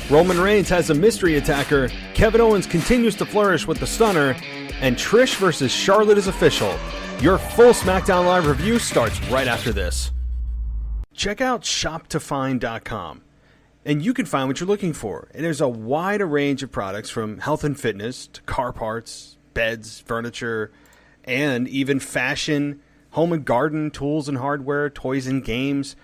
Roman Reigns has a mystery attacker, Kevin Owens continues to flourish with the stunner, and Trish versus Charlotte is official. Your full SmackDown Live review starts right after this. Check out shoptofind.com, and you can find what you're looking for. And there's a wide range of products from health and fitness to car parts, beds, furniture, and even fashion, home and garden, tools and hardware, toys and games.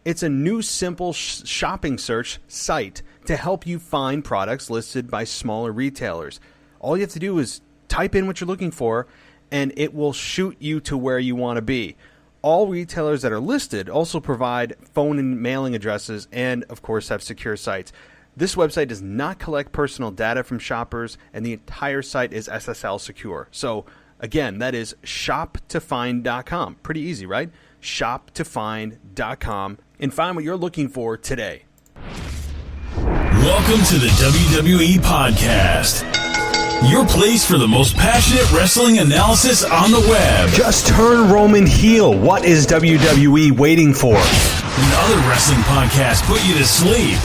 It's a new simple shopping search site to help you find products listed by smaller retailers. All you have to do is type in what you're looking for, and it will shoot you to where you want to be. All retailers that are listed also provide phone and mailing addresses and, of course, have secure sites. This website does not collect personal data from shoppers, and the entire site is SSL secure. So, again, that is shoptofind.com. Pretty easy, right? Shoptofind.com, and find what you're looking for today. Welcome to the WWE Podcast, your place for the most passionate wrestling analysis on the web. Just turn Roman heel. What is WWE waiting for? When other wrestling podcasts put you to sleep,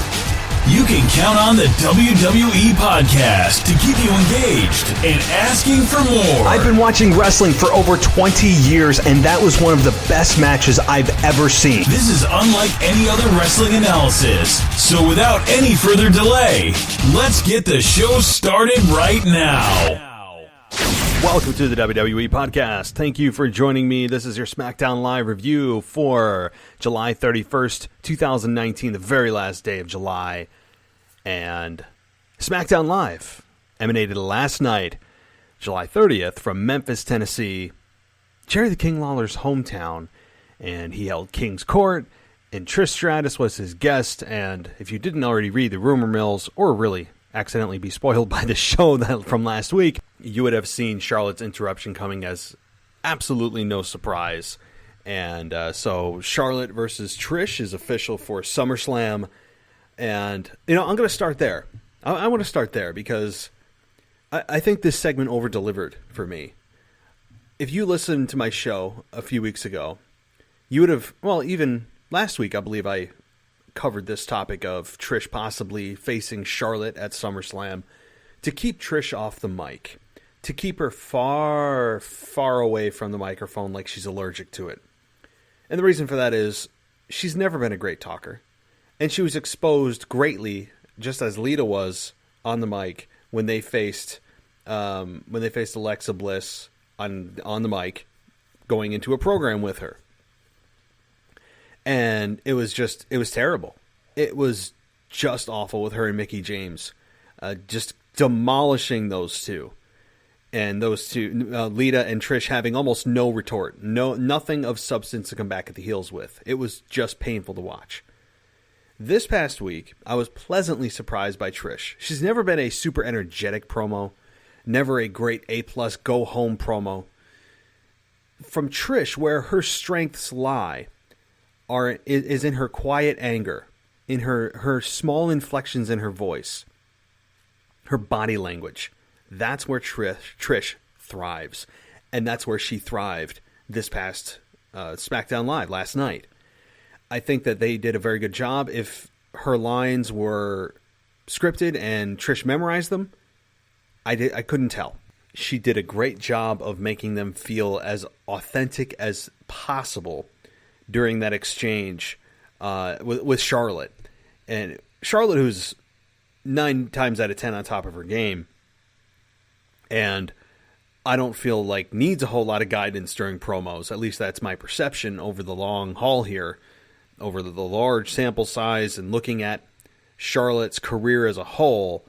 you can count on the WWE Podcast to keep you engaged and asking for more. I've been watching wrestling for over 20 years, and that was one of the best matches I've ever seen. This is unlike any other wrestling analysis. So without any further delay, let's get the show started right now. Welcome to the WWE Podcast. Thank you for joining me. This is your SmackDown Live review for July 31st, 2019, the very last day of July. And SmackDown Live emanated last night, July 30th, from Memphis, Tennessee, Jerry the King Lawler's hometown. And he held King's Court, and Trish Stratus was his guest. And if you didn't already read the rumor mills, or really accidentally be spoiled by the show from last week, you would have seen Charlotte's interruption coming as absolutely no surprise. And so Charlotte versus Trish is official for SummerSlam. And, I'm going to start there. I want to start there because I think this segment over-delivered for me. If you listened to my show a few weeks ago, you would have, even last week, I believe I covered this topic of Trish possibly facing Charlotte at SummerSlam to keep Trish off the mic, to keep her far, far away from the microphone like she's allergic to it. And the reason for that is she's never been a great talker, and she was exposed greatly, just as Lita was on the mic when they faced Alexa Bliss on the mic, going into a program with her. And it was terrible. It was just awful with her and Mickie James, just demolishing those two. And those two, Lita and Trish, having almost no retort, nothing of substance to come back at the heels with. It was just painful to watch. This past week, I was pleasantly surprised by Trish. She's never been a super energetic promo, never a great A+ go home promo. From Trish, where her strengths lie is in her quiet anger, in her small inflections in her voice, her body language. That's where Trish thrives, and that's where she thrived this past SmackDown Live last night. I think that they did a very good job. If her lines were scripted and Trish memorized them, I couldn't tell. She did a great job of making them feel as authentic as possible during that exchange with Charlotte. And Charlotte, who's 9 times out of 10 on top of her game, and I don't feel like needs a whole lot of guidance during promos. At least that's my perception over the long haul here, over the large sample size, and looking at Charlotte's career as a whole.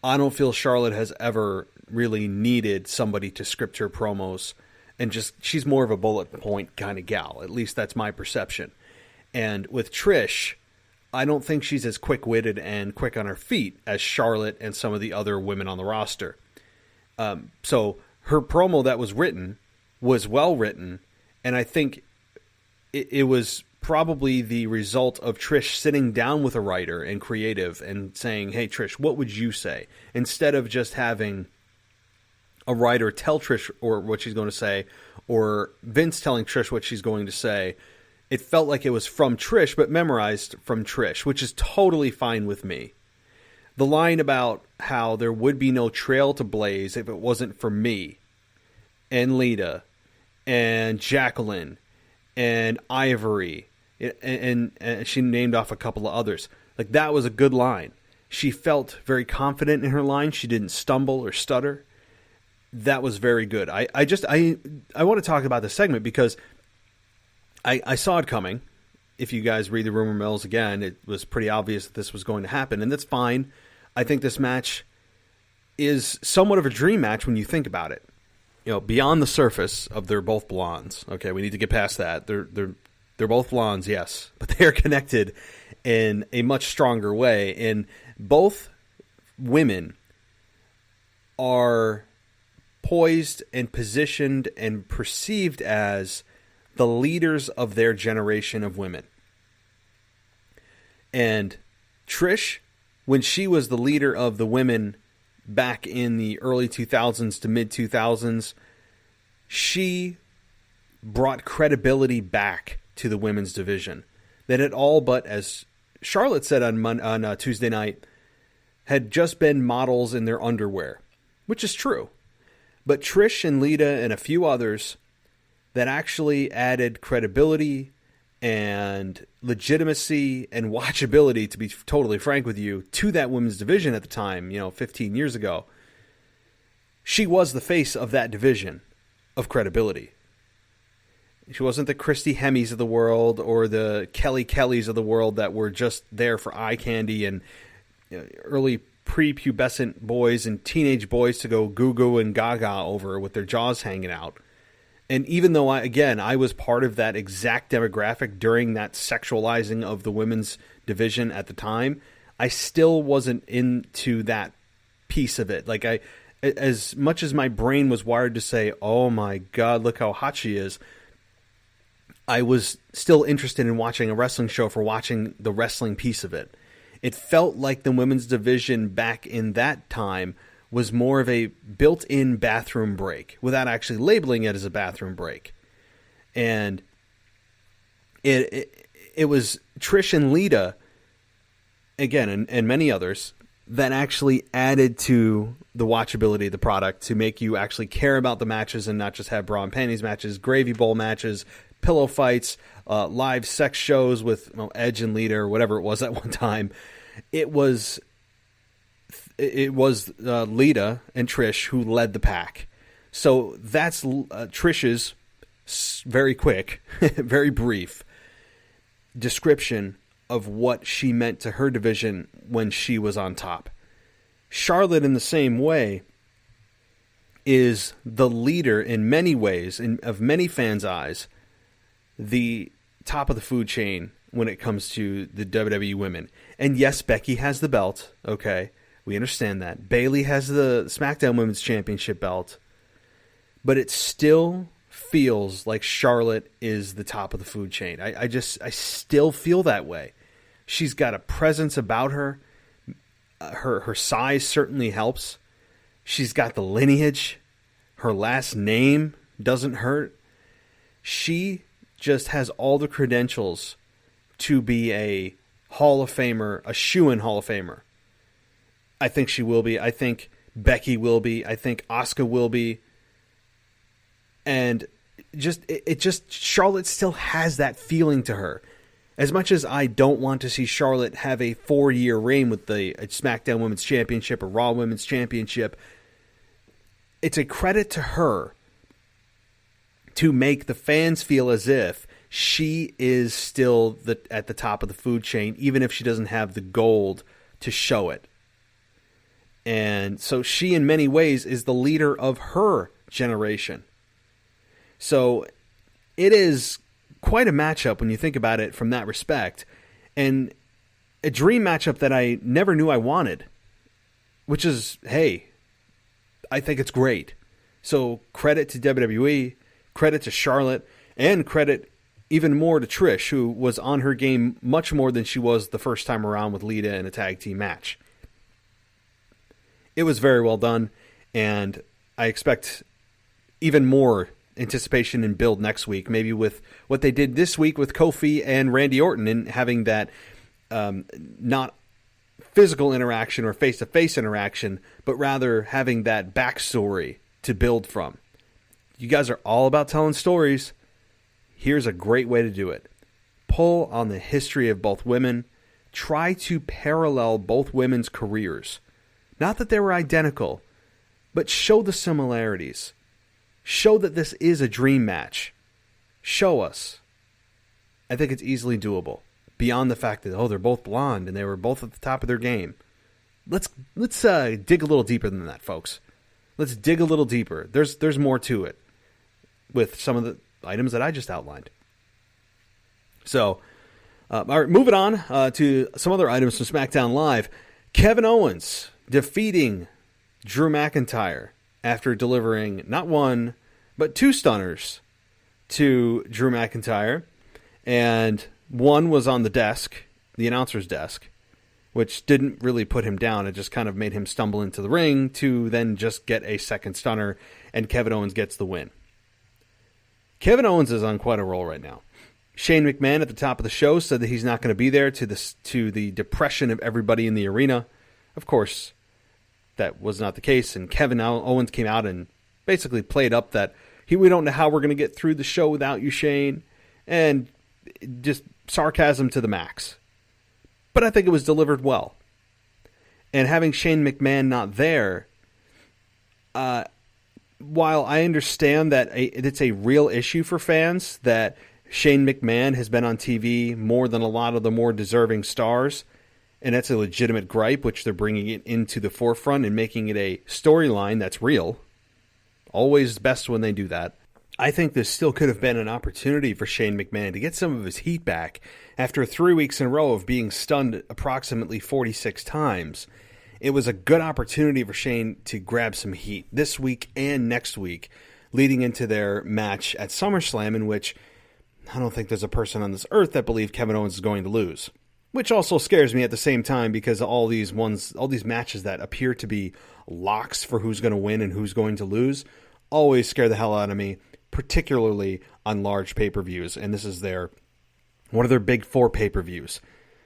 I don't feel Charlotte has ever really needed somebody to script her promos, and she's more of a bullet point kind of gal. At least that's my perception. And with Trish, I don't think she's as quick-witted and quick on her feet as Charlotte and some of the other women on the roster. So her promo that was written was well written, and I think it was probably the result of Trish sitting down with a writer and creative and saying, hey, Trish, what would you say? Instead of just having a writer tell Trish or what she's going to say, or Vince telling Trish what she's going to say, it felt like it was from Trish, but memorized from Trish, which is totally fine with me. The line about how there would be no trail to blaze if it wasn't for me and Lita and Jacqueline and Ivory, and she named off a couple of others. Like, that was a good line. She felt very confident in her line. She didn't stumble or stutter. That was very good. I want to talk about this segment because I saw it coming. If you guys read the rumor mills again, it was pretty obvious that this was going to happen, and that's fine. I think this match is somewhat of a dream match when you think about it. You know, beyond the surface of they're both blondes. Okay, we need to get past that. They're both blondes, yes, but they are connected in a much stronger way. And both women are poised and positioned and perceived as the leaders of their generation of women. And Trish, when she was the leader of the women back in the early 2000s to mid 2000s, she brought credibility back to the women's division that had all but, as Charlotte said on Tuesday night, had just been models in their underwear, which is true. But Trish and Lita and a few others that actually added credibility and legitimacy and watchability, to be totally frank with you, to that women's division at the time, 15 years ago. She was the face of that division of credibility. She wasn't the Christy Hemis of the world or the Kelly Kellys of the world that were just there for eye candy and early prepubescent boys and teenage boys to go goo-goo and gaga over with their jaws hanging out. And even though, I was part of that exact demographic during that sexualizing of the women's division at the time, I still wasn't into that piece of it. Like, as much as my brain was wired to say, oh my God, look how hot she is, I was still interested in watching a wrestling show for watching the wrestling piece of it. It felt like the women's division back in that time was more of a built-in bathroom break without actually labeling it as a bathroom break. And it was Trish and Lita, again, and many others, that actually added to the watchability of the product to make you actually care about the matches and not just have bra and panties matches, gravy bowl matches, pillow fights, live sex shows with Edge and Lita or whatever it was at one time. It was Lita and Trish who led the pack. So that's Trish's very quick, very brief description of what she meant to her division when she was on top. Charlotte, in the same way, is the leader in many ways, of many fans' eyes, the top of the food chain when it comes to the WWE women. And yes, Becky has the belt, okay? We understand that. Bayley has the Smackdown Women's Championship belt. But it still feels like Charlotte is the top of the food chain. I still feel that way. She's got a presence about her. Her size certainly helps. She's got the lineage. Her last name doesn't hurt. She just has all the credentials to be a Hall of Famer, a shoo-in Hall of Famer. I think she will be. I think Becky will be. I think Asuka will be. And Charlotte still has that feeling to her. As much as I don't want to see Charlotte have a 4-year reign with the SmackDown Women's Championship or Raw Women's Championship, it's a credit to her to make the fans feel as if she is still at the top of the food chain, even if she doesn't have the gold to show it. And so she, in many ways, is the leader of her generation. So it is quite a matchup when you think about it from that respect. And a dream matchup that I never knew I wanted, which is, hey, I think it's great. So credit to WWE, credit to Charlotte, and credit even more to Trish, who was on her game much more than she was the first time around with Lita in a tag team match. It was very well done, and I expect even more anticipation and build next week, maybe with what they did this week with Kofi and Randy Orton, and having that not physical interaction or face-to-face interaction, but rather having that backstory to build from. You guys are all about telling stories. Here's a great way to do it. Pull on the history of both women. Try to parallel both women's careers. Not that they were identical, but show the similarities. Show that this is a dream match. Show us. I think it's easily doable. Beyond the fact that, they're both blonde and they were both at the top of their game. Let's dig a little deeper than that, folks. Let's dig a little deeper. There's more to it with some of the items that I just outlined. So, all right, moving on to some other items from SmackDown Live. Kevin Owens defeating Drew McIntyre after delivering not one, but 2 stunners to Drew McIntyre. And one was on the desk, the announcer's desk, which didn't really put him down. It just kind of made him stumble into the ring to then just get a second stunner, and Kevin Owens gets the win. Kevin Owens is on quite a roll right now. Shane McMahon at the top of the show said that he's not going to be there to the depression of everybody in the arena. Of course, that was not the case, and Kevin Owens came out and basically played up that we don't know how we're going to get through the show without you, Shane, and just sarcasm to the max. But I think it was delivered well. And having Shane McMahon not there, while I understand that it's a real issue for fans that Shane McMahon has been on TV more than a lot of the more deserving stars, and that's a legitimate gripe, which they're bringing it into the forefront and making it a storyline that's real. Always best when they do that. I think this still could have been an opportunity for Shane McMahon to get some of his heat back after 3 weeks in a row of being stunned approximately 46 times. It was a good opportunity for Shane to grab some heat this week and next week, leading into their match at SummerSlam, in which I don't think there's a person on this earth that believed Kevin Owens is going to lose. Which also scares me at the same time, because all these matches that appear to be locks for who's going to win and who's going to lose always scare the hell out of me, particularly on large pay-per-views. And this is one of their big 4 pay-per-views.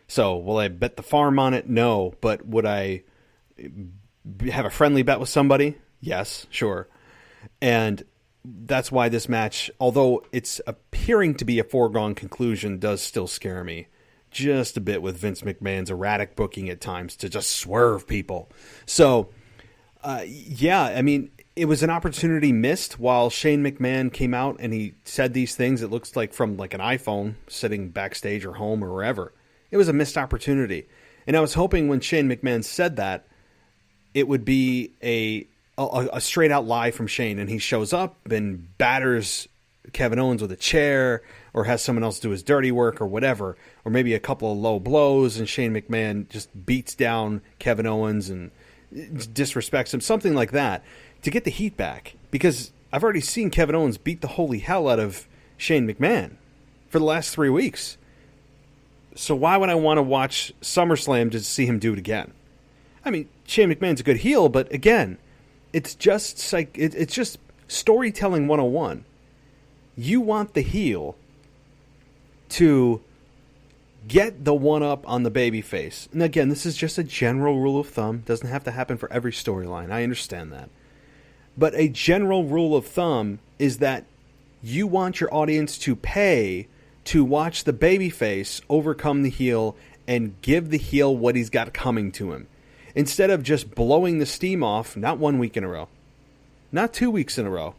So will I bet the farm on it? No. But would I have a friendly bet with somebody? Yes, sure. And that's why this match, although it's appearing to be a foregone conclusion, does still scare me just a bit with Vince McMahon's erratic booking at times to just swerve people. So, it was an opportunity missed while Shane McMahon came out and he said these things. It looks like from like an iPhone sitting backstage or home or wherever. It was a missed opportunity. And I was hoping when Shane McMahon said that, it would be a straight out lie from Shane, and he shows up and batters Kevin Owens with a chair, or has someone else do his dirty work or whatever, or maybe a couple of low blows, and Shane McMahon just beats down Kevin Owens and disrespects him, something like that, to get the heat back. Because I've already seen Kevin Owens beat the holy hell out of Shane McMahon for the last 3 weeks. So why would I want to watch SummerSlam to see him do it again? I mean, Shane McMahon's a good heel, but again, it's just storytelling 101. You want the heel to get the one-up on the babyface. And again, this is just a general rule of thumb. Doesn't have to happen for every storyline. I understand that. But a general rule of thumb is that you want your audience to pay to watch the babyface overcome the heel and give the heel what he's got coming to him. Instead of just blowing the steam off, not 1 week in a row, not 2 weeks in a row,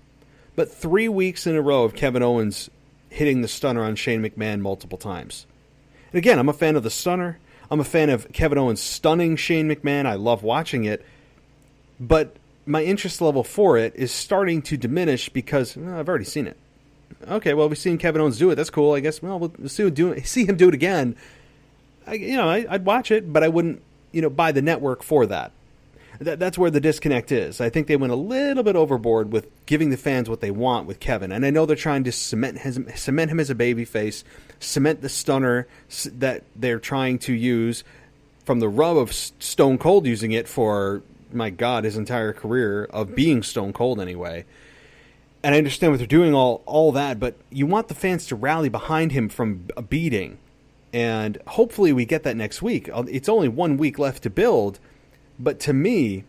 but 3 weeks in a row of Kevin Owens hitting the stunner on Shane McMahon multiple times. And again, I'm a fan of the stunner. I'm a fan of Kevin Owens stunning Shane McMahon. I love watching it. But my interest level for it is starting to diminish because I've already seen it. Okay, well, we've seen Kevin Owens do it. That's cool. I guess, well, we'll see him do it again. I'd watch it, but I wouldn't, buy the network for that. That's where the disconnect is. I think they went a little bit overboard with giving the fans what they want with Kevin. And I know they're trying to cement him as a babyface, cement the stunner that they're trying to use from the rub of Stone Cold using it for, my God, his entire career of being Stone Cold anyway. And I understand what they're doing, all that, but you want the fans to rally behind him from a beating. And hopefully we get that next week. It's only 1 week left to build. But to me,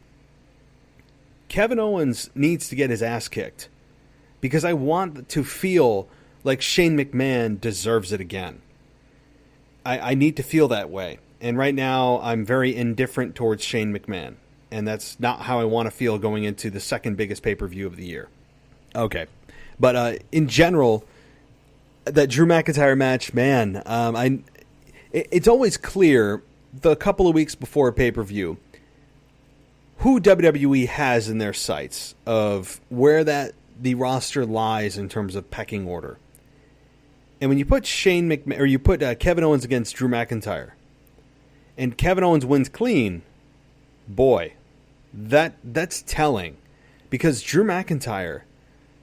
Kevin Owens needs to get his ass kicked. Because I want to feel like Shane McMahon deserves it again. I need to feel that way. And right now, I'm very indifferent towards Shane McMahon. And that's not how I want to feel going into the second biggest pay-per-view of the year. Okay. But in general, that Drew McIntyre match, man, it's always clear the couple of weeks before a pay-per-view who WWE has in their sights of where the roster lies in terms of pecking order. And when you put Shane McMahon, or you put Kevin Owens against Drew McIntyre, and Kevin Owens wins clean, boy, that's telling. Because Drew McIntyre,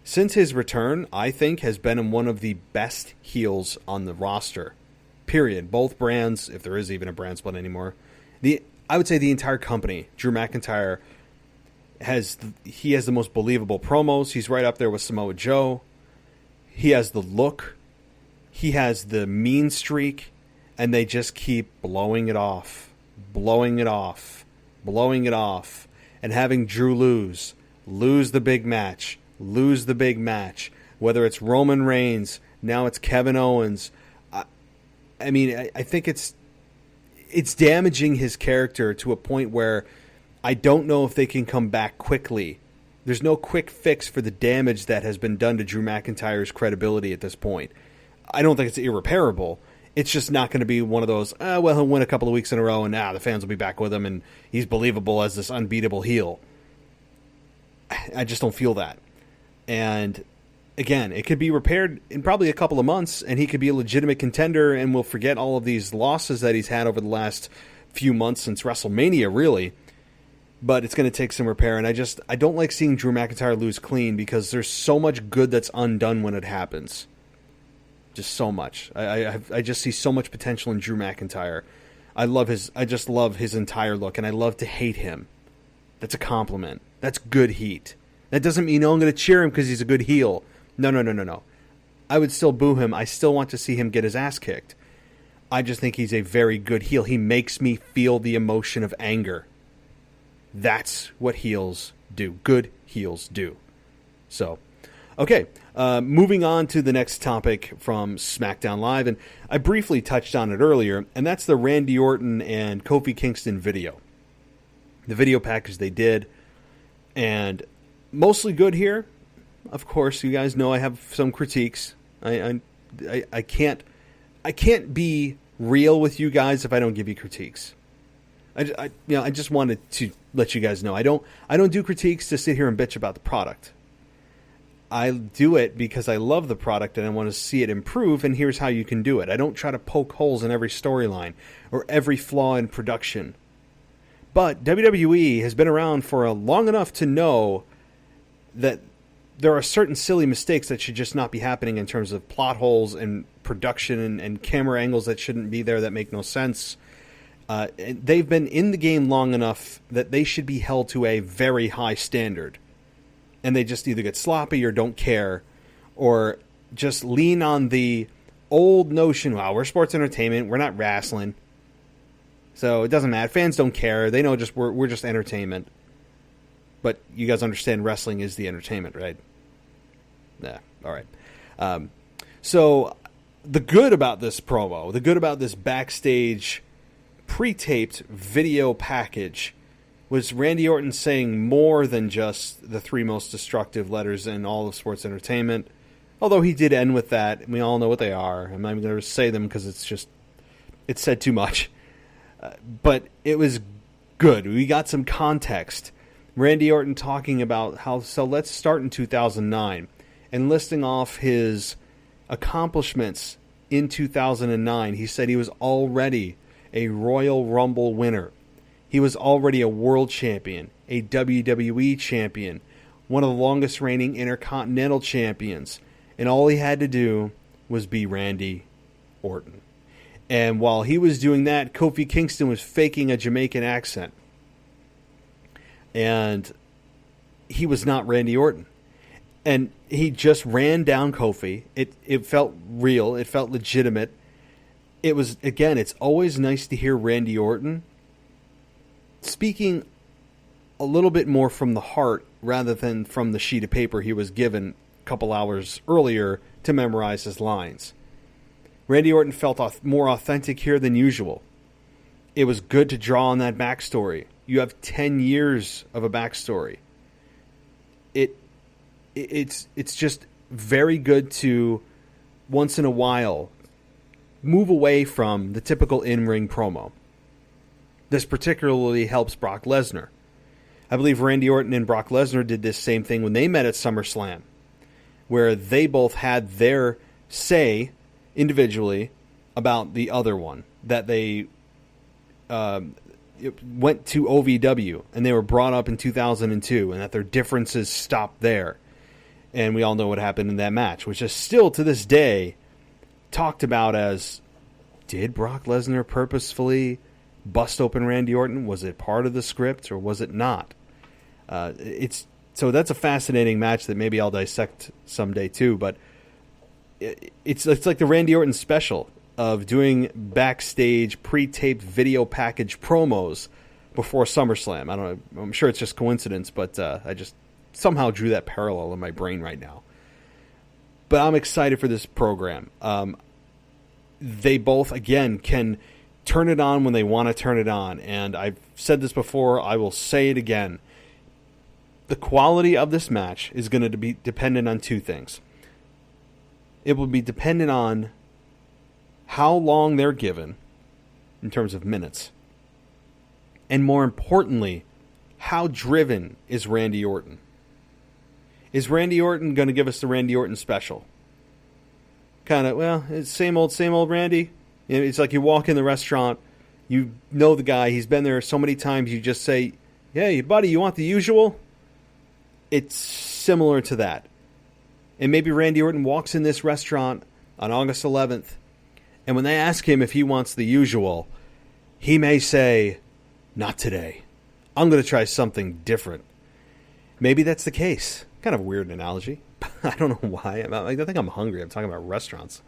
since his return, I think has been one of the best heels on the roster. Period. Both brands, if there is even a brand split anymore. I would say the entire company, Drew McIntyre, has the most believable promos. He's right up there with Samoa Joe. He has the look. He has the mean streak. And they just keep blowing it off. Blowing it off. Blowing it off. And having Drew lose the big match. Lose the big match. Whether it's Roman Reigns, now it's Kevin Owens. I mean, I think it's damaging his character to a point where I don't know if they can come back quickly. There's no quick fix for the damage that has been done to Drew McIntyre's credibility at this point. I don't think it's irreparable. It's just not going to be one of those, well, he'll win a couple of weeks in a row and the fans will be back with him and he's believable as this unbeatable heel. I just don't feel that. And again, it could be repaired in probably a couple of months and he could be a legitimate contender and we'll forget all of these losses that he's had over the last few months since WrestleMania, really. But it's going to take some repair, and I don't like seeing Drew McIntyre lose clean because there's so much good that's undone when it happens. Just so much. I just see so much potential in Drew McIntyre. I just love his entire look, and I love to hate him. That's a compliment. That's good heat. That doesn't mean, I'm going to cheer him because he's a good heel. No. I would still boo him. I still want to see him get his ass kicked. I just think he's a very good heel. He makes me feel the emotion of anger. That's what heels do. Good heels do. So, okay. Moving on to the next topic from Smackdown Live. And I briefly touched on it earlier. And that's the Randy Orton and Kofi Kingston video. The video package they did. And mostly good here. Of course, you guys know I have some critiques. I can't be real with you guys if I don't give you critiques. I just wanted to let you guys know I don't do critiques to sit here and bitch about the product. I do it because I love the product and I want to see it improve, and here's how you can do it. I don't try to poke holes in every storyline or every flaw in production. But WWE has been around for long enough to know that there are certain silly mistakes that should just not be happening in terms of plot holes and production and camera angles that shouldn't be there that make no sense. They've been in the game long enough that they should be held to a very high standard. And they just either get sloppy or don't care, or just lean on the old notion, wow, we're sports entertainment, we're not wrestling. So it doesn't matter. Fans don't care. They know we're just entertainment. But you guys understand wrestling is the entertainment, right? Yeah, all right. So the good about this promo, the good about this backstage pre-taped video package was Randy Orton saying more than just the three most destructive letters in all of sports entertainment. Although he did end with that. We all know what they are. I'm not even going to say them because it's said too much. But it was good. We got some context. Randy Orton talking about so let's start in 2009 and listing off his accomplishments in 2009. He said he was already a Royal Rumble winner. He was already a world champion, a WWE champion, one of the longest reigning Intercontinental champions, and all he had to do was be Randy Orton. And while he was doing that, Kofi Kingston was faking a Jamaican accent. And he was not Randy Orton. And he just ran down Kofi. It felt real. It felt legitimate. it was, again, it's always nice to hear Randy Orton speaking a little bit more from the heart rather than from the sheet of paper he was given a couple hours earlier to memorize his lines. Randy Orton felt more authentic here than usual. It was good to draw on that backstory. You have 10 years of a backstory. It's just very good to, once in a while, move away from the typical in-ring promo. This particularly helps Brock Lesnar. I believe Randy Orton and Brock Lesnar did this same thing when they met at SummerSlam, where they both had their say individually about the other one, that they went to OVW and they were brought up in 2002, and that their differences stopped there. And we all know what happened in that match, which is still to this day talked about as, did Brock Lesnar purposefully bust open Randy Orton? Was it part of the script or was it not? So that's a fascinating match that maybe I'll dissect someday too. But it's like the Randy Orton special of doing backstage pre-taped video package promos before SummerSlam. I don't know. I'm sure it's just coincidence, but I just somehow drew that parallel in my brain right now. But I'm excited for this program. They both, again, can turn it on when they want to turn it on. And I've said this before. I will say it again. The quality of this match is going to be dependent on two things. It will be dependent on how long they're given in terms of minutes. And more importantly, how driven is Randy Orton? Is Randy Orton going to give us the Randy Orton special? Kind of, well, it's same old Randy. It's like you walk in the restaurant, you know the guy, he's been there so many times, you just say, hey, buddy, you want the usual? It's similar to that. And maybe Randy Orton walks in this restaurant on August 11th, and when they ask him if he wants the usual, he may say, not today. I'm going to try something different. Maybe that's the case. Kind of a weird analogy. I don't know why. I think I'm hungry. I'm talking about restaurants.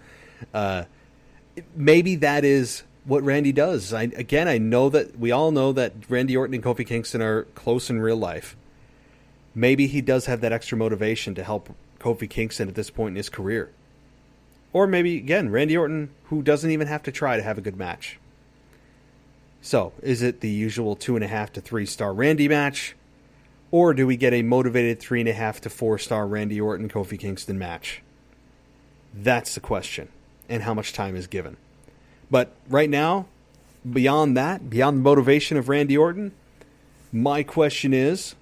Maybe that is what Randy does. I know that we all know that Randy Orton and Kofi Kingston are close in real life. Maybe he does have that extra motivation to help Kofi Kingston at this point in his career. Or maybe, again, Randy Orton, who doesn't even have to try to have a good match. So, is it the usual 2.5 to 3 star Randy match? Or do we get a motivated 3.5 to 4 star Randy Orton Kofi Kingston match? That's the question. And how much time is given. But right now, beyond that, beyond the motivation of Randy Orton, my question is,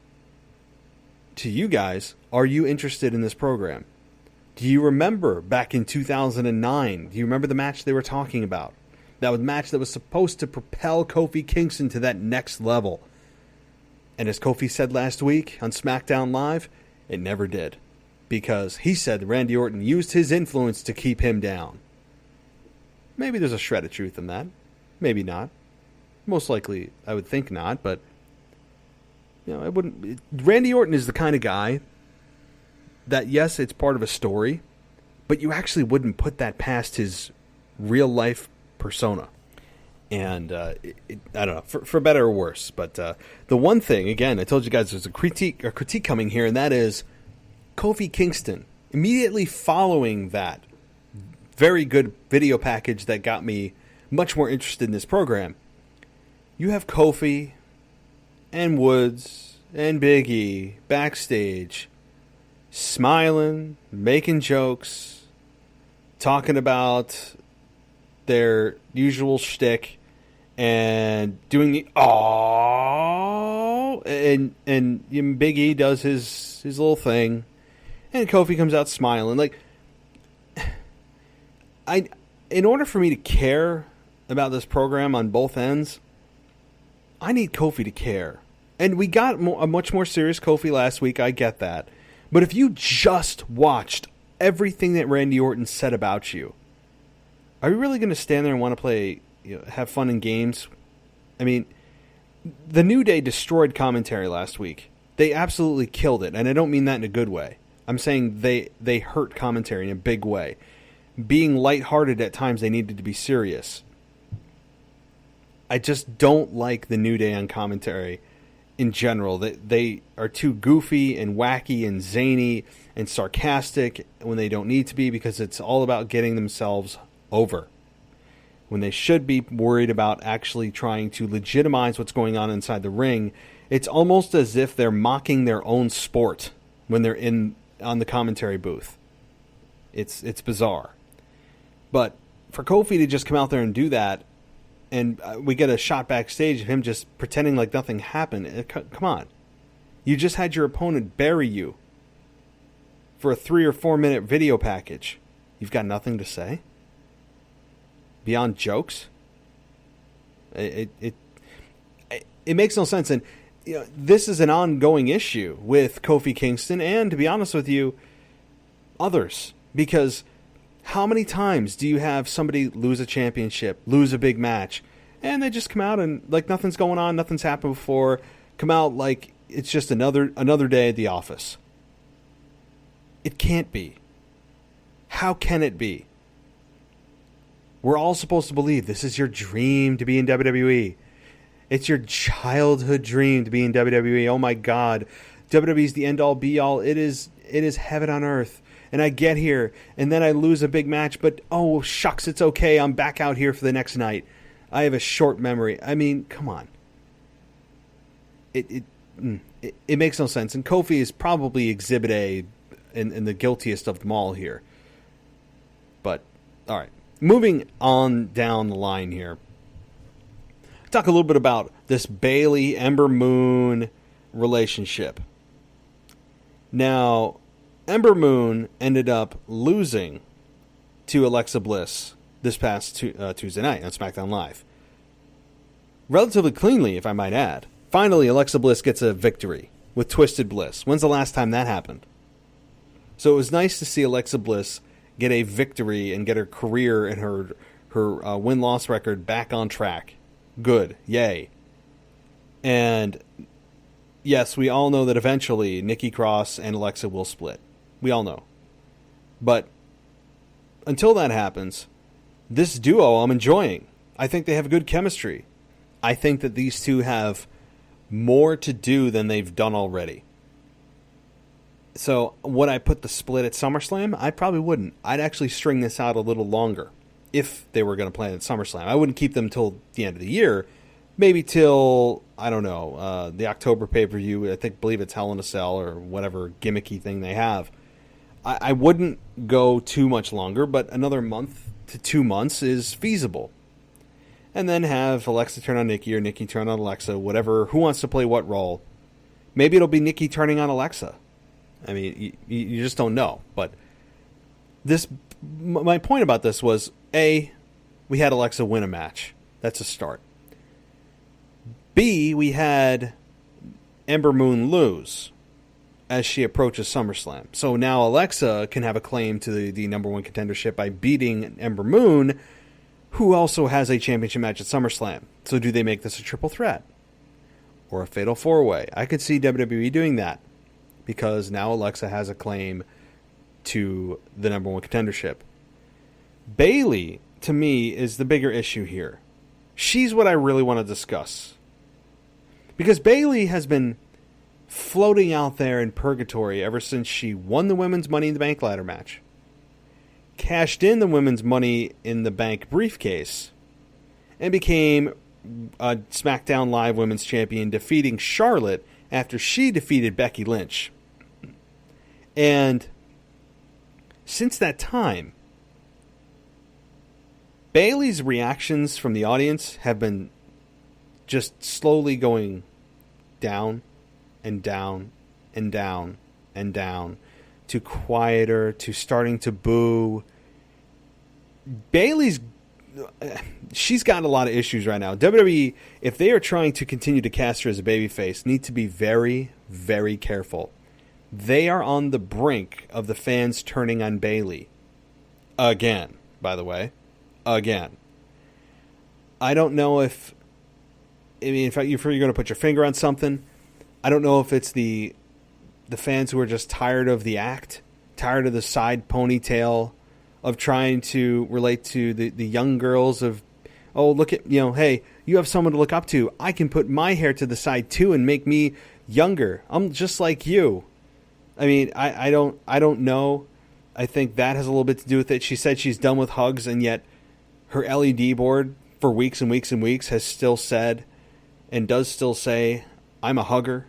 to you guys, are you interested in this program? Do you remember back in 2009? Do you remember the match they were talking about? That was a match that was supposed to propel Kofi Kingston to that next level. And as Kofi said last week on SmackDown Live, it never did. Because he said Randy Orton used his influence to keep him down. Maybe there's a shred of truth in that. Maybe not. Most likely, I would think not, but I wouldn't. Randy Orton is the kind of guy that, yes, it's part of a story, but you actually wouldn't put that past his real life persona. And I don't know, for better or worse. But the one thing, again, I told you guys there's a critique coming here, and that is Kofi Kingston. Immediately following that very good video package that got me much more interested in this program, you have Kofi and Woods and Big E backstage smiling, making jokes, talking about their usual shtick, and doing the aww, and Big E does his little thing, and Kofi comes out smiling. Like, in order for me to care about this program on both ends, I need Kofi to care. And we got a much more serious Kofi last week, I get that. But if you just watched everything that Randy Orton said about you, are you really going to stand there and want to play, have fun in games? I mean, the New Day destroyed commentary last week. They absolutely killed it, and I don't mean that in a good way. I'm saying they hurt commentary in a big way. being lighthearted at times they needed to be serious. I just don't like the New Day on commentary in general. They are too goofy and wacky and zany and sarcastic when they don't need to be, because it's all about getting themselves over, when they should be worried about actually trying to legitimize what's going on inside the ring. It's almost as if they're mocking their own sport when they're on the commentary booth. It's bizarre. But for Kofi to just come out there and do that, and we get a shot backstage of him just pretending like nothing happened. Come on. You just had your opponent bury you for a 3 or 4 minute video package. You've got nothing to say? Beyond jokes? It makes no sense. And this is an ongoing issue with Kofi Kingston and, to be honest with you, others. Because how many times do you have somebody lose a championship, lose a big match, and they just come out and like nothing's going on, nothing's happened before, come out like it's just another day at the office? It can't be. How can it be? We're all supposed to believe this is your dream to be in WWE. It's your childhood dream to be in WWE. Oh my God. WWE is the end-all be-all. It is heaven on earth. And I get here, and then I lose a big match, but oh, shucks, it's okay. I'm back out here for the next night. I have a short memory. I mean, come on. It makes no sense. And Kofi is probably Exhibit A and the guiltiest of them all here. But, all right. Moving on down the line here. Talk a little bit about this Bayley Ember Moon relationship. Now, Ember Moon ended up losing to Alexa Bliss this past Tuesday night on Smackdown Live. Relatively cleanly, if I might add. Finally, Alexa Bliss gets a victory with Twisted Bliss. When's the last time that happened? So it was nice to see Alexa Bliss get a victory and get her career and her win-loss record back on track. Good. Yay. And yes, we all know that eventually Nikki Cross and Alexa will split. We all know. But until that happens, this duo I'm enjoying. I think they have good chemistry. I think that these two have more to do than they've done already. So would I put the split at SummerSlam? I probably wouldn't. I'd actually string this out a little longer if they were going to play at SummerSlam. I wouldn't keep them till the end of the year. Maybe till, I don't know, the October pay-per-view. Believe it's Hell in a Cell or whatever gimmicky thing they have. I wouldn't go too much longer, but another month to 2 months is feasible. And then have Alexa turn on Nikki or Nikki turn on Alexa, whatever. Who wants to play what role? Maybe it'll be Nikki turning on Alexa. I mean, you just don't know. But my point about this was, A, we had Alexa win a match. That's a start. B, we had Ember Moon lose as she approaches SummerSlam. So now Alexa can have a claim to the number one contendership by beating Ember Moon, who also has a championship match at SummerSlam. So do they make this a triple threat? Or a fatal four-way? I could see WWE doing that, because now Alexa has a claim to the number one contendership. Bayley, to me, is the bigger issue here. She's what I really want to discuss. Because Bayley has been floating out there in purgatory ever since she won the Women's Money in the Bank ladder match, cashed in the Women's Money in the Bank briefcase, and became a SmackDown Live Women's Champion, defeating Charlotte after she defeated Becky Lynch. And since that time, Bayley's reactions from the audience have been just slowly going down and down and down and down, to quieter, to starting to boo. She's got a lot of issues right now. WWE, if they are trying to continue to cast her as a babyface, need to be very, very careful. They are on the brink of the fans turning on Bayley. Again, by the way. Again. I don't know if you're going to put your finger on something, I don't know if it's the fans who are just tired of the act, tired of the side ponytail, of trying to relate to the young girls of, oh, look at, hey, you have someone to look up to. I can put my hair to the side too and make me younger. I'm just like you. I mean, I don't know. I think that has a little bit to do with it. She said she's done with hugs, and yet her LED board for weeks and weeks and weeks has still said and does still say, I'm a hugger.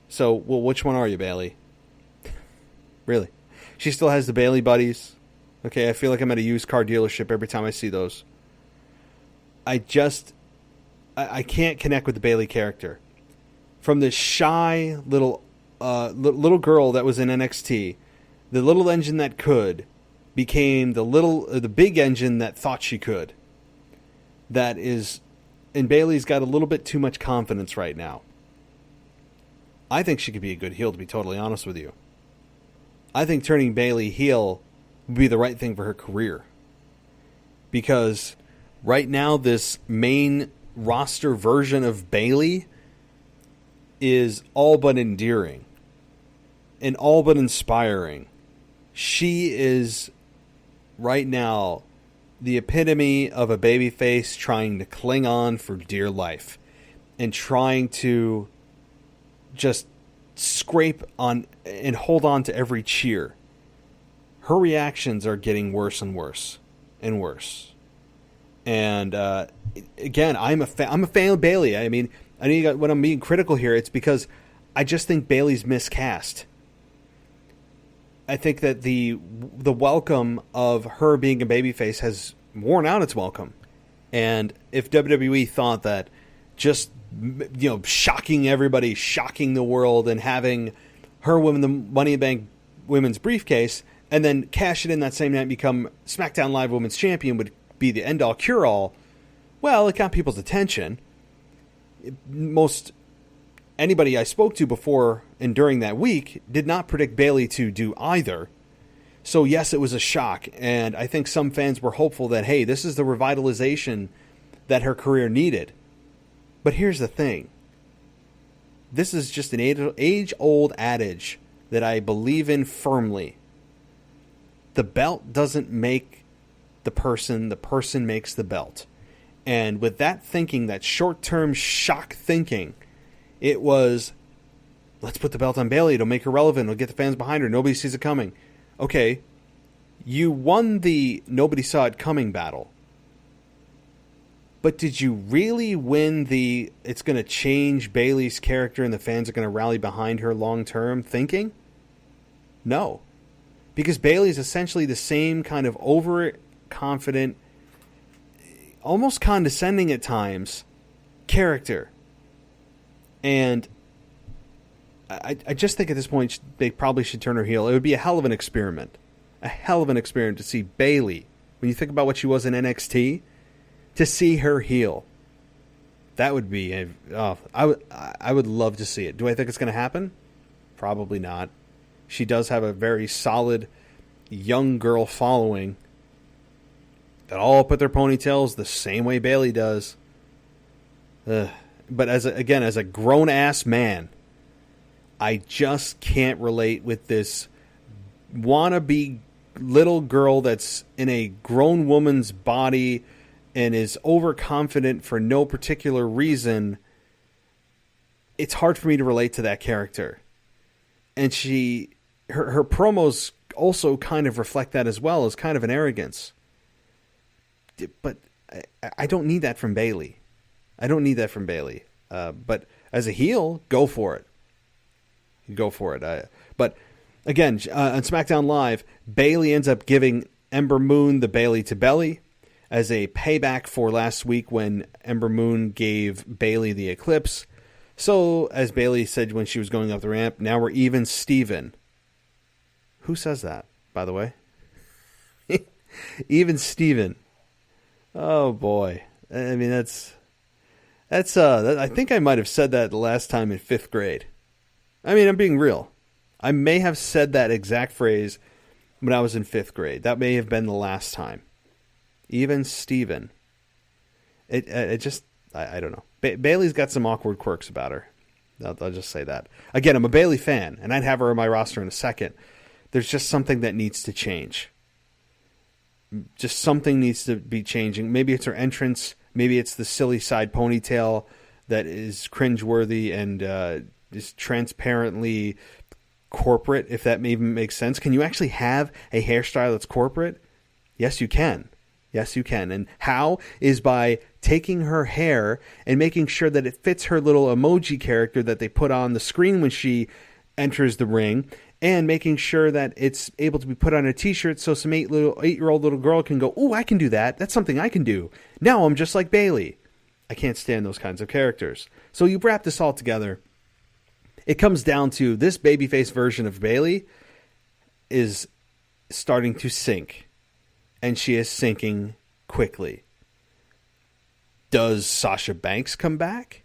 So, well, which one are you, Bayley? Really? She still has the Bayley buddies. Okay, I feel like I'm at a used car dealership every time I see those. I can't connect with the Bayley character. From this shy little girl that was in NXT, the little engine that could became the big engine that thought she could. And Bayley's got a little bit too much confidence right now. I think she could be a good heel, to be totally honest with you. I think turning Bayley heel would be the right thing for her career. Because right now, this main roster version of Bayley is all but endearing and all but inspiring. She is, right now, the epitome of a babyface trying to cling on for dear life and trying to just scrape on and hold on to every cheer. Her reactions are getting worse and worse and worse. And again, I'm a fan of Bayley. I mean, I know when I'm being critical here, it's because I just think Bayley's miscast. I think that the welcome of her being a babyface has worn out its welcome. And if WWE thought that just shocking everybody, shocking the world, and having her win the Money in the Bank women's briefcase, and then cash it in that same night and become SmackDown Live Women's Champion would be the end-all, cure-all, well, it got people's attention. Most anybody I spoke to before and during that week did not predict Bayley to do either. So, yes, it was a shock, and I think some fans were hopeful that, hey, this is the revitalization that her career needed. But here's the thing. This is just an age-old adage that I believe in firmly. The belt doesn't make the person makes the belt. And with that thinking, that short-term shock thinking, it was, let's put the belt on Bayley. It'll make her relevant. It'll get the fans behind her. Nobody sees it coming. Okay, you won the nobody saw it coming battle. But did you really win the it's going to change Bayley's character and the fans are going to rally behind her long-term thinking? No. Because Bayley is essentially the same kind of overconfident, almost condescending at times, character. And I just think at this point they probably should turn her heel. It would be a hell of an experiment. A hell of an experiment to see Bayley, when you think about what she was in NXT, to see her heel. That would be I would love to see it. Do I think it's going to happen? Probably not. She does have a very solid young girl following that all put their ponytails the same way Bayley does. But as a grown-ass man, I just can't relate with this wannabe little girl that's in a grown woman's body and is overconfident for no particular reason. It's hard for me to relate to that character. And her promos also kind of reflect that as well, as kind of an arrogance. But I don't need that from Bayley. But as a heel, go for it. But again, on SmackDown Live, Bayley ends up giving Ember Moon the Bayley to Belly as a payback for last week when Ember Moon gave Bayley the Eclipse. So, as Bayley said when she was going up the ramp, now we're even Steven. Who says that, by the way? Even Steven. Oh, boy. I mean, that's I think I might have said that the last time in 5th grade. I mean, I'm being real. I may have said that exact phrase when I was in 5th grade. That may have been the last time. Even Steven. It just, I don't know. Bayley's got some awkward quirks about her. I'll just say that. Again, I'm a Bayley fan, and I'd have her on my roster in a second. There's just something that needs to change. Just something needs to be changing. Maybe it's her entrance. Maybe it's the silly side ponytail that is cringeworthy and is transparently corporate, if that even makes sense. Can you actually have a hairstyle that's corporate? Yes, you can. Yes, you can. And how is by taking her hair and making sure that it fits her little emoji character that they put on the screen when she enters the ring, and making sure that it's able to be put on a t-shirt so some 8-year-old little girl can go, "Ooh, I can do that. That's something I can do. Now I'm just like Bayley." I can't stand those kinds of characters. So you wrap this all together. It comes down to this babyface version of Bayley is starting to sink. And she is sinking quickly. Does Sasha Banks come back?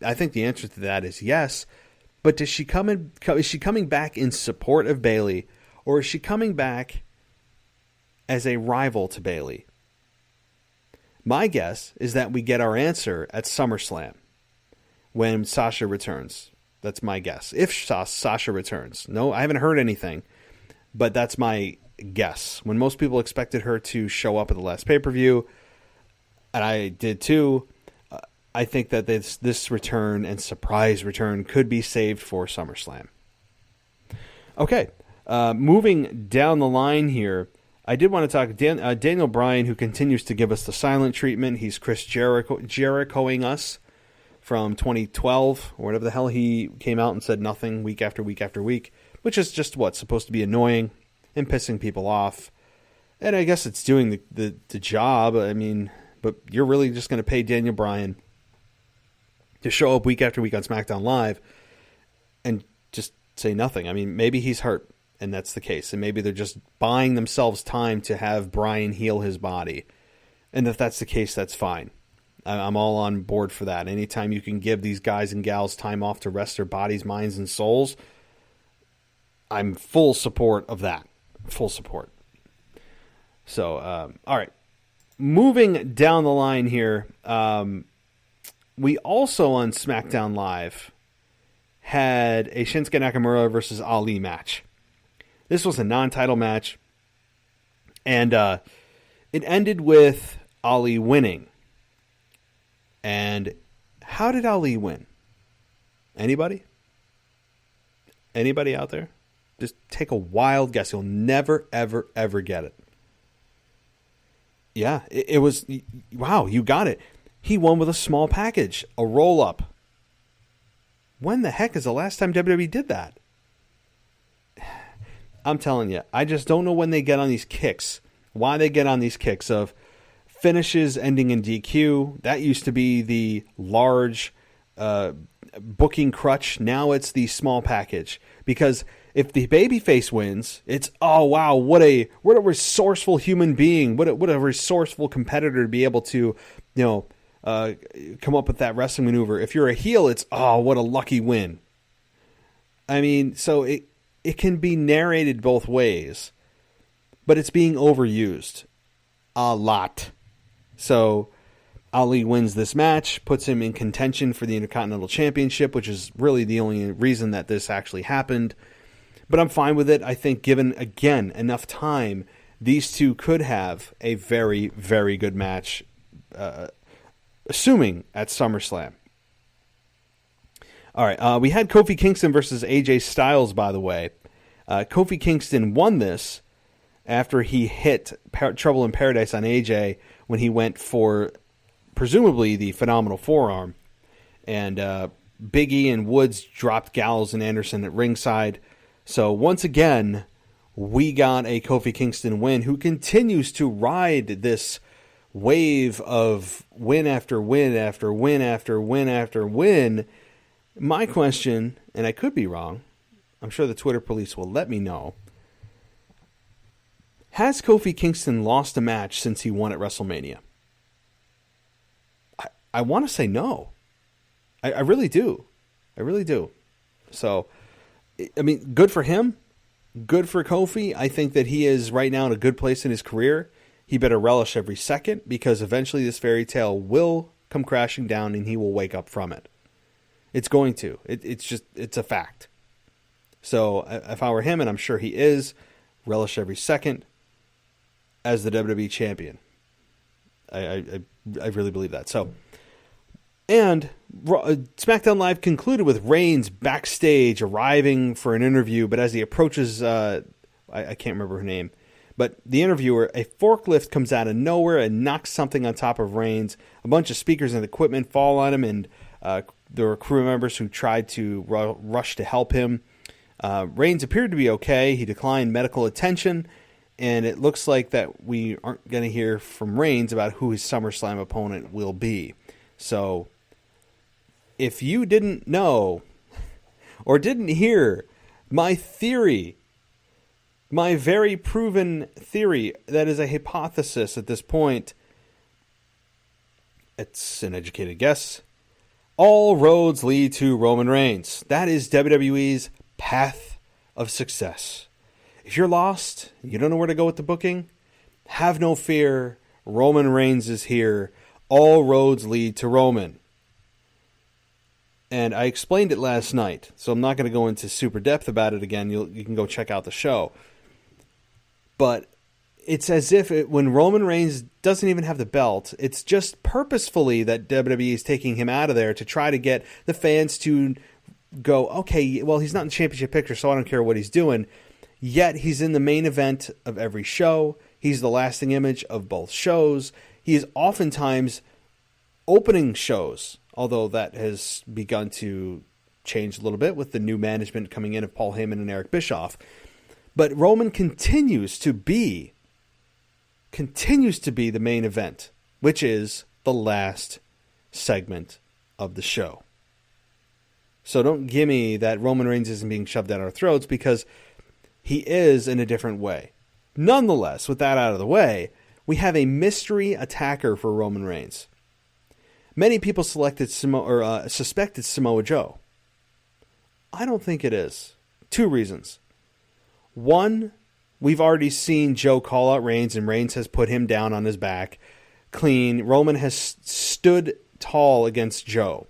I think the answer to that is yes. But is she coming back in support of Bayley, or is she coming back as a rival to Bayley? My guess is that we get our answer at SummerSlam when Sasha returns. That's my guess. If Sasha returns. No, I haven't heard anything, but that's my guess. When most people expected her to show up at the last pay-per-view, and I did too, I think that this return and surprise return could be saved for SummerSlam. Okay, moving down the line here, I did want to talk Daniel Bryan, who continues to give us the silent treatment. He's Chris Jerichoing us from 2012, or whatever the hell. He came out and said nothing week after week after week, which is just what's supposed to be annoying and pissing people off. And I guess it's doing the job. I mean, but you're really just going to pay Daniel Bryan to show up week after week on SmackDown Live and just say nothing. I mean, maybe he's hurt, and that's the case. And maybe they're just buying themselves time to have Bryan heal his body. And if that's the case, that's fine. I'm all on board for that. Anytime you can give these guys and gals time off to rest their bodies, minds, and souls, I'm full support of that. Full support. So, all right. Moving down the line here, we also on SmackDown Live had a Shinsuke Nakamura versus Ali match. This was a non-title match, and it ended with Ali winning. And how did Ali win? Anybody? Anybody out there? Just take a wild guess. You'll never, ever, ever get it. Yeah, it was... Wow, you got it. He won with a small package, a roll-up. When the heck is the last time WWE did that? I'm telling you, I just don't know when they get on these kicks. Why they get on these kicks of finishes ending in DQ. That used to be the large booking crutch. Now it's the small package. Because if the babyface wins, it's, oh wow, what a resourceful human being, what a resourceful competitor to be able to, come up with that wrestling maneuver. If you're a heel, it's, oh, what a lucky win. I mean, so it can be narrated both ways, but it's being overused a lot. So Ali wins this match, puts him in contention for the Intercontinental Championship, which is really the only reason that this actually happened. But I'm fine with it. I think given, again, enough time, these two could have a very, very good match, assuming at SummerSlam. All right, we had Kofi Kingston versus AJ Styles, by the way. Kofi Kingston won this after he hit Trouble in Paradise on AJ when he went for, presumably, the Phenomenal Forearm. And Big E and Woods dropped Gallows and Anderson at ringside. So once again, we got a Kofi Kingston win, who continues to ride this wave of win after win after win after win after win. My question, and I could be wrong, I'm sure the Twitter police will let me know, has Kofi Kingston lost a match since he won at WrestleMania? I want to say no. I really do. I really do. So, I mean, good for him. Good for Kofi. I think that he is right now in a good place in his career. He better relish every second, because eventually this fairy tale will come crashing down and he will wake up from it. It's going to. It's a fact. So if I were him, and I'm sure he is, relish every second. as the WWE champion. I really believe that. So, and SmackDown Live concluded with Reigns backstage arriving for an interview, but as he approaches, I can't remember her name, but the interviewer, a forklift comes out of nowhere and knocks something on top of Reigns. A bunch of speakers and equipment fall on him, and there were crew members who tried to rush to help him. Reigns appeared to be okay. He declined medical attention, and it looks like that we aren't going to hear from Reigns about who his SummerSlam opponent will be. So, if you didn't know or didn't hear my theory, my very proven theory that is a hypothesis at this point, it's an educated guess. All roads lead to Roman Reigns. That is WWE's path of success. If you're lost, you don't know where to go with the booking, have no fear. Roman Reigns is here. All roads lead to Roman. And I explained it last night, so I'm not going to go into super depth about it again. You can go check out the show. But it's as if when Roman Reigns doesn't even have the belt, it's just purposefully that WWE is taking him out of there to try to get the fans to go, okay, well, he's not in the championship picture, so I don't care what he's doing. Yet he's in the main event of every show. He's the lasting image of both shows. He is oftentimes opening shows, although that has begun to change a little bit with the new management coming in of Paul Heyman and Eric Bischoff. But Roman continues to be the main event, which is the last segment of the show. So don't give me that Roman Reigns isn't being shoved down our throats, because he is in a different way. Nonetheless, with that out of the way, we have a mystery attacker for Roman Reigns. Many people suspected Samoa Joe. I don't think it is. Two reasons. One, we've already seen Joe call out Reigns, and Reigns has put him down on his back clean. Roman has stood tall against Joe.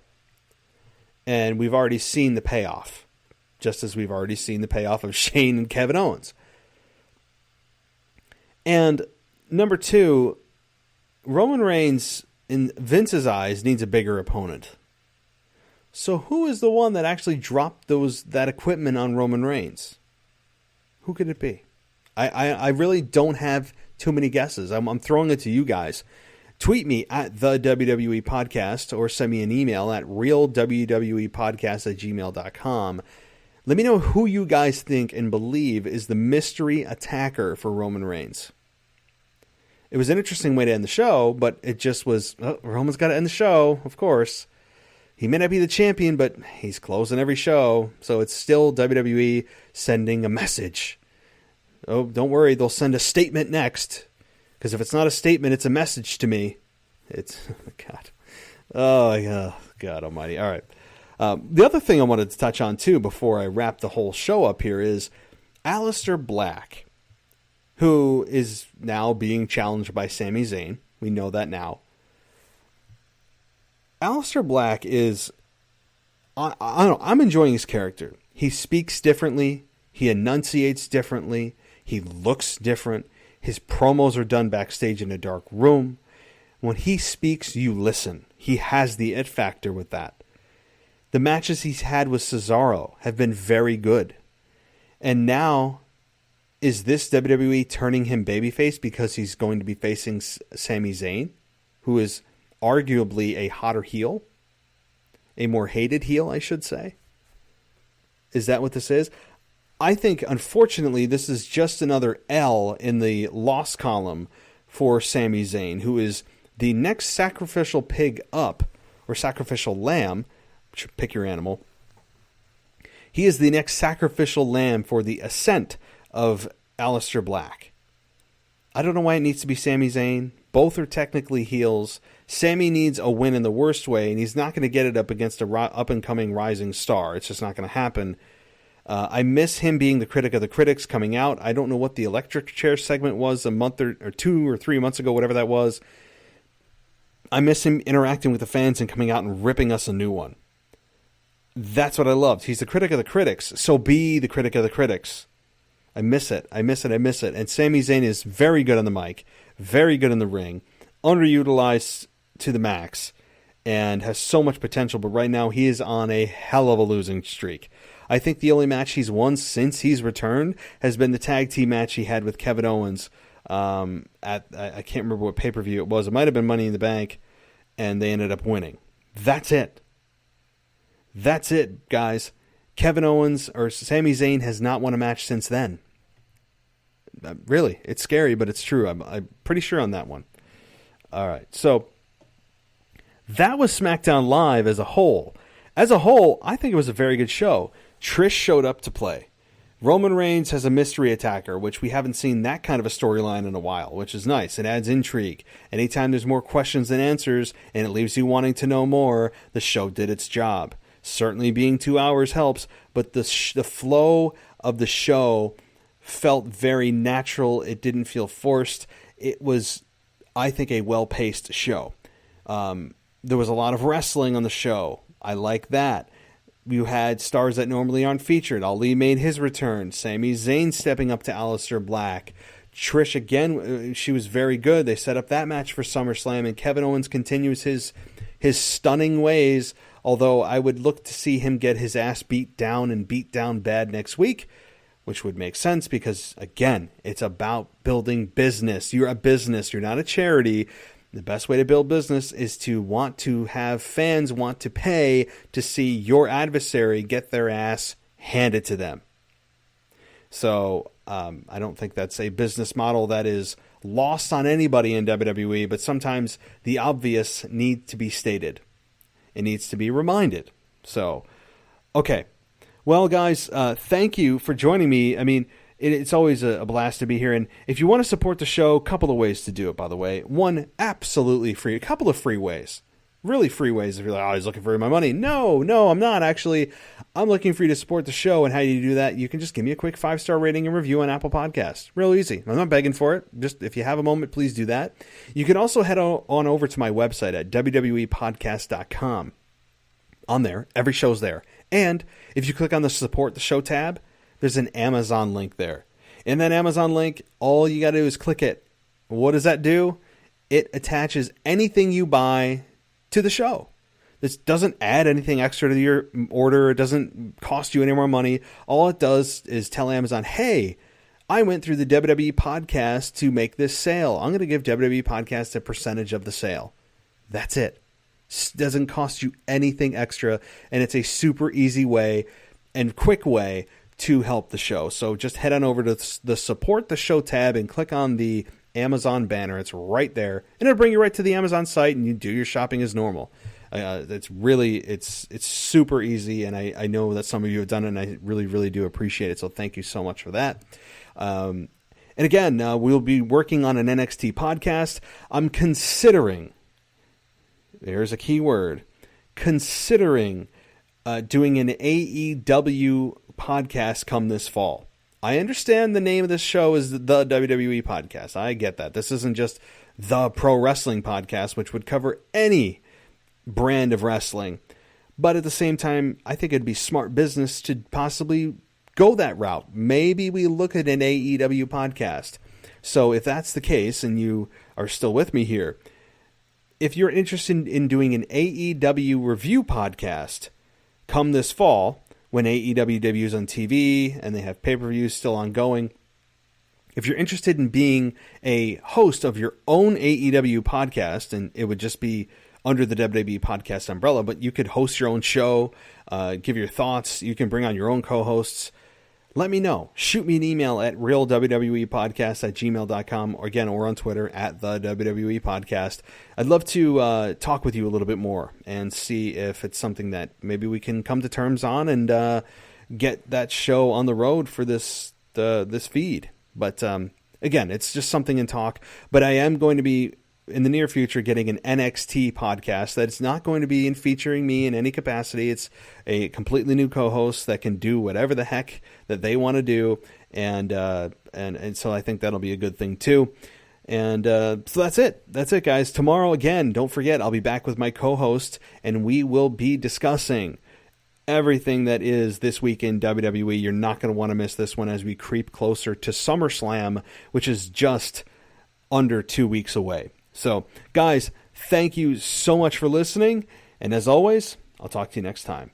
And we've already seen the payoff. Just as we've already seen the payoff of Shane and Kevin Owens. And number two, Roman Reigns, in Vince's eyes, needs a bigger opponent. So who is the one that actually dropped that equipment on Roman Reigns? Who could it be? I really don't have too many guesses. I'm throwing it to you guys. Tweet me at the WWE Podcast or send me an email at realwwepodcast@gmail.com. Let me know who you guys think and believe is the mystery attacker for Roman Reigns. It was an interesting way to end the show, but it just was, Roman's got to end the show, of course. He may not be the champion, but he's closing every show, so it's still WWE sending a message. Oh, don't worry, they'll send a statement next. Because if it's not a statement, it's a message to me. It's, God. Oh, God almighty. All right. The other thing I wanted to touch on, too, before I wrap the whole show up here is Aleister Black, who is now being challenged by Sami Zayn. We know that now. Aleister Black is, I don't know, I'm enjoying his character. He speaks differently. He enunciates differently. He looks different. His promos are done backstage in a dark room. When he speaks, you listen. He has the it factor with that. The matches he's had with Cesaro have been very good. And now, is this WWE turning him babyface because he's going to be facing Sami Zayn, who is arguably a hotter heel? A more hated heel, I should say. Is that what this is? I think, unfortunately, this is just another L in the loss column for Sami Zayn, who is the next sacrificial pig up, or sacrificial lamb, pick your animal. He is the next sacrificial lamb for the ascent of Aleister Black. I don't know why it needs to be Sami Zayn. Both are technically heels. Sami needs a win in the worst way, and he's not going to get it up against a up-and-coming rising star. It's just not going to happen. I miss him being the critic of the critics coming out. I don't know what the electric chair segment was a month or 2 or 3 months ago, whatever that was. I miss him interacting with the fans and coming out and ripping us a new one. That's what I loved. He's the critic of the critics, so be the critic of the critics. I miss it. And Sami Zayn is very good on the mic, very good in the ring, underutilized to the max, and has so much potential. But right now he is on a hell of a losing streak. I think the only match he's won since he's returned has been the tag team match he had with Kevin Owens at I can't remember what pay-per-view it was. It might have been Money in the Bank, and they ended up winning. That's it. That's it, guys. Kevin Owens or Sami Zayn has not won a match since then. Really, it's scary, but it's true. I'm pretty sure on that one. All right, so that was SmackDown Live as a whole. As a whole, I think it was a very good show. Trish showed up to play. Roman Reigns has a mystery attacker, which we haven't seen that kind of a storyline in a while, which is nice. It adds intrigue. Anytime there's more questions than answers, and it leaves you wanting to know more, the show did its job. Certainly being 2 hours helps, but the flow of the show felt very natural. It didn't feel forced. It was, I think, a well-paced show. There was a lot of wrestling on the show. I like that. You had stars that normally aren't featured. Ali made his return. Sami Zayn stepping up to Aleister Black. Trish, again, she was very good. They set up that match for SummerSlam, and Kevin Owens continues his stunning ways, although I would look to see him get his ass beat down bad next week, which would make sense because, again, it's about building business. You're a business. You're not a charity. The best way to build business is to want to have fans want to pay to see your adversary get their ass handed to them. So I don't think that's a business model that is lost on anybody in WWE, but sometimes the obvious needs to be stated. It needs to be reminded. So, okay. Well, guys, thank you for joining me. I mean, it's always a blast to be here. And if you want to support the show, a couple of ways to do it, by the way. One, absolutely free. A couple of free ways. Really free ways if you're like, oh, I was looking for my money. No, I'm not. Actually, I'm looking for you to support the show. And how do you do that? You can just give me a quick 5-star rating and review on Apple Podcasts. Real easy. I'm not begging for it. Just if you have a moment, please do that. You can also head on over to my website at wwepodcast.com. On there, every show's there. And if you click on the Support the Show tab, there's an Amazon link there. In that Amazon link, all you got to do is click it. What does that do? It attaches anything you buy to the show. This doesn't add anything extra to your order. It doesn't cost you any more money. All it does is tell Amazon, hey, I went through the WWE podcast to make this sale. I'm going to give WWE podcast a percentage of the sale. That's it. Doesn't cost you anything extra, and it's a super easy way and quick way to help the show. So just head on over to the Support the Show tab and click on the Amazon banner. It's right there, and it'll bring you right to the Amazon site, and you do your shopping as normal. It's super easy, and I know that some of you have done it, and I really, really do appreciate it. So thank you so much for that. And again, we'll be working on an NXT podcast. I'm considering, there's a key word, considering doing an AEW podcast come this fall. I understand the name of this show is the WWE podcast. I get that. This isn't just the pro wrestling podcast, which would cover any brand of wrestling. But at the same time, I think it'd be smart business to possibly go that route. Maybe we look at an AEW podcast. So if that's the case, and you are still with me here, if you're interested in doing an AEW review podcast come this fall, when AEW debuts on TV and they have pay-per-views still ongoing, if you're interested in being a host of your own AEW podcast, and it would just be under the WWE podcast umbrella, but you could host your own show, give your thoughts, you can bring on your own co-hosts, let me know. Shoot me an email at realwwepodcast@gmail.com, or again, or on Twitter at the WWE Podcast. I'd love to talk with you a little bit more and see if it's something that maybe we can come to terms on and get that show on the road for this feed. But again, it's just something in talk. But I am going to be, in the near future, getting an NXT podcast that it's not going to be in featuring me in any capacity. It's a completely new co-host that can do whatever the heck that they want to do, and so I think that'll be a good thing too. And so that's it, guys. Tomorrow, again, don't forget, I'll be back with my co-host, and we will be discussing everything that is this week in WWE. You're not going to want to miss this one as we creep closer to SummerSlam, which is just under 2 weeks away. So, guys, thank you so much for listening, and as always, I'll talk to you next time.